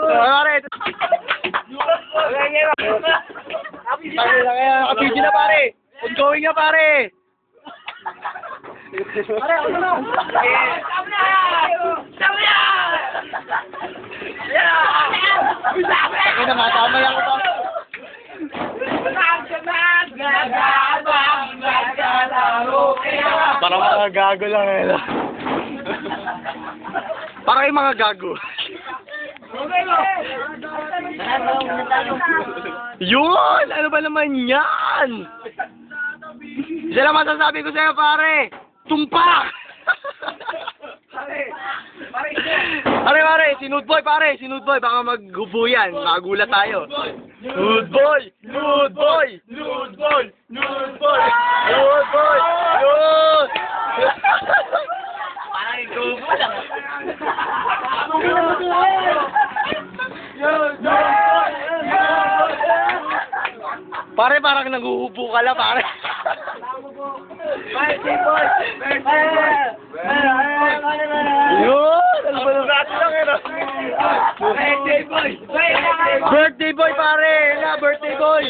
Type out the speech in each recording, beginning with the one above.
Pare. Nakabidyo na pare. Ongoing na pare. Pare, ano na? Ano na, tama lang ito. Parang mga gago lang eh. Parang yung mga gago. Yun! Ano ba naman yan? Isa lang masasabi ko sa'yo pare. Tumpak! Pare, si Nude Boy pare, si Nude Boy, baka maghubo yan, magulat tayo. Nude Boy! Nude Boy! Nude Boy! Nude Boy! Nude Boy! Nude! Parang igubo lang. Pare, parang naghuhubo ka lang pare. Birthday boy! Birthday boy! Yun! Ano ba natin lang yun? Birthday boy! Birthday boy pare! Na, birthday boy!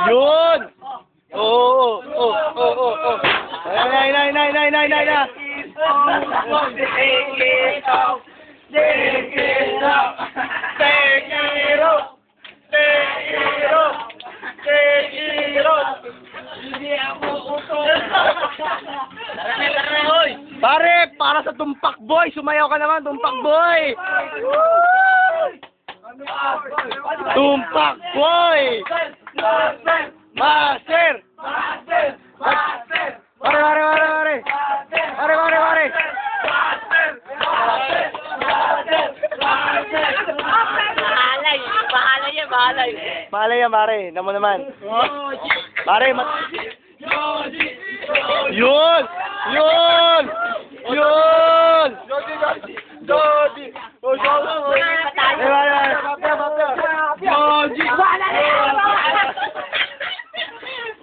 Yun! Oo! Oo! Nay! Pare, para sa Tumpak Boy, sumayaw ka naman, Tumpak Boy! Tumpak Boy! Master! Pare! Bahala yan, pare. Namo naman. Pare, Yun!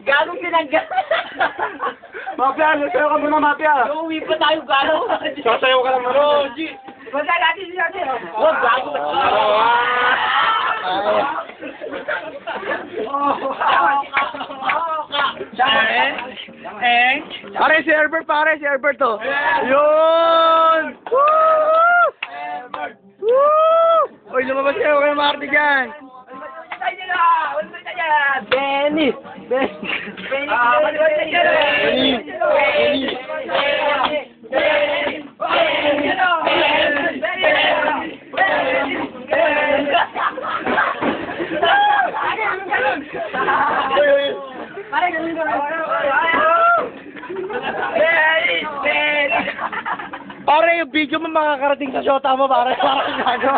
Galong pinanggal. Mafia, sasayaw ka muna, Mafia. Uuwi pa tayo, galong. Sasayaw ka lang muna. Wala natin siya. Wag, gago. Pare, si Herbert to. Yun! Woo! Woo! Uy, lumabas kayo kayo Marty dyan. Benny. Pare, yung video mo makakarating sa shota mo, pare. Parang gago.